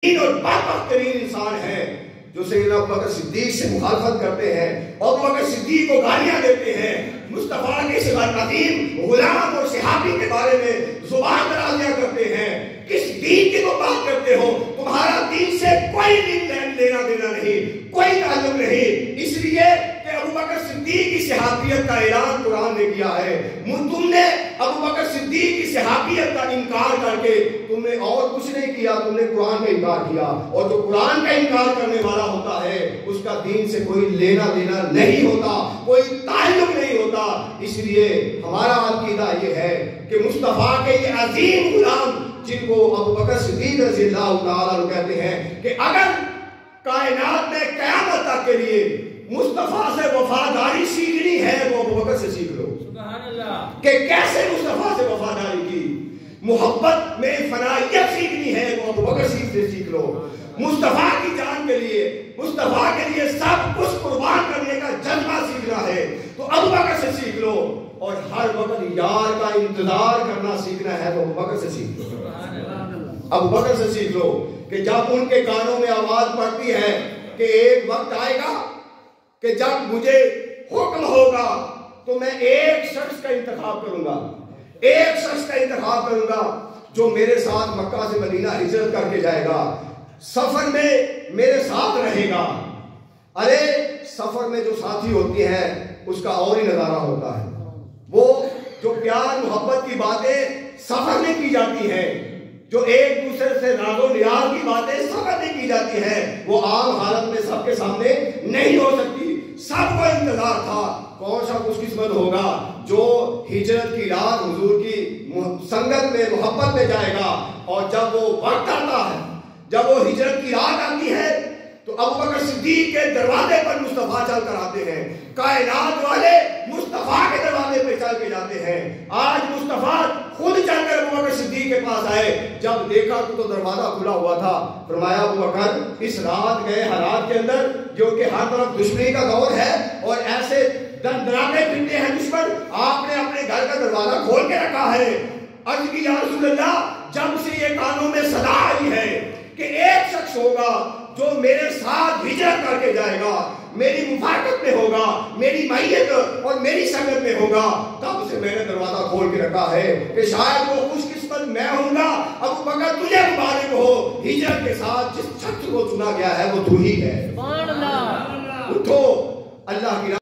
اور بدبخت ترین انسان ہے جو سیدنا ابوبکر صدیق سے مخالفت کرتے ہیں اور ابوبکر صدیق کو گالیاں دیتے ہیں، مصطفیٰ کے اس عظیم غلام اور صحابی کے بارے میں زبان درازیاں کرتے ہیں۔ کس دین کی تو بات کرتے ہو؟ تمہارا دین سے کوئی لینا دینا نہیں، کوئی تعلق نہیں، اس لیے کہ ابوبکر صدیق کی صحابیت کا اعلان قرآن نے کیا ہے۔ تم نے ابوبکر صدیق کی صحابیت کا انکار کر کے تم نے اور کچھ نہیں کیا، تم نے قرآن کا انکار کیا، اور جو قرآن کا انکار کرنے والا ہوتا ہے اس کا دین سے کوئی لینا دینا نہیں ہوتا، کوئی تعلق نہیں ہوتا۔ اس لیے ہمارا عقیدہ یہ ہے کہ مصطفیٰ کے یہ عظیم غلام جن کو ابوبکر صدیق رضی اللہ تعالیٰ عنہ کہتے ہیں کہ اگر کائنات میں قیامت تک کے لیے مصطفیٰ سے وفاداری سیکھنی ہے تو ابوبکر سے سیکھ لو۔ سبحان اللہ! کہ کیسے مصطفیٰ سے وفاداری کی، محبت میں فنائیت سیکھنی ہے تو ابوبکر سے سیکھ لو۔ مصطفیٰ کی جان کے لیے، مصطفیٰ کے لیے سب کچھ قربان کرنے کا جذبہ سیکھنا ہے تو ابوبکر سے سیکھ لو، اور ہر وقت یار کا انتظار کرنا سیکھنا ہے تو ابوبکر سے سیکھ لو۔ ابوبکر سے سیکھ لو کہ جب ان کے کانوں میں آواز پڑتی ہے کہ ایک وقت آئے گا کہ جب مجھے حکم ہوگا تو میں ایک شخص کا انتخاب کروں گا، ایک شخص کا انتخاب کروں گا جو میرے ساتھ مکہ سے مدینہ ہجرت کر کے جائے گا، سفر میں میرے ساتھ رہے گا۔ ارے سفر میں جو ساتھی ہوتی ہیں اس کا اور ہی نظارہ ہوتا ہے، وہ جو پیار محبت کی باتیں سفر میں کی جاتی ہیں، جو ایک دوسرے سے راز و نیاز کی باتیں سفر میں کی جاتی ہیں، وہ عام حالت میں سب کے سامنے نہیں ہو سکتی۔ سب کو انتظار تھا کون سا خوش قسمت ہوگا جو ہجرت کی رات حضور کی سنگت میں محبت میں جائے گا، اور جب وہ وقت آتا ہے، جب وہ ہجرت کی رات آتی ہے تو ابوبکر صدیق کے دروازے پر مصطفیٰ چل کر آتے ہیں، کائنات والے مصطفیٰ کے دروازے پہ چل کے جاتے ہیں۔ آج مصطفیٰ خود چل کر ابوبکر صدیق کے پاس آئے، جب دیکھا تو دروازہ کھلا ہوا تھا، فرمایا ابوبکر اس رات گئے حالات کے اندر جو کہ ہر طرف دشمنی کا دور ہے اور ایسے درانے پھرتے ہیں دشمن، آپ نے اپنے گھر کا دروازہ کھول کے رکھا ہے۔ عرض کی یا رسول اللہ، جب سے یہ کانوں میں صدا آئی ہے کہ ایک شخص ہوگا جو میرے ساتھ ہجرت کر کے جائے گا، میری مفاقت میں ہوگا، میری معیت اور میری سنگت میں ہوگا، تب سے میں نے دروازہ کھول کے رکھا ہے کہ شاید وہ خوش قسمت میں ہوں گا۔ ابوبکر تجھے مبارک ہو، ہجرت کے ساتھ جس شخص کو چنا گیا ہے وہ تو ہی ہے۔ اٹھو، اللہ کی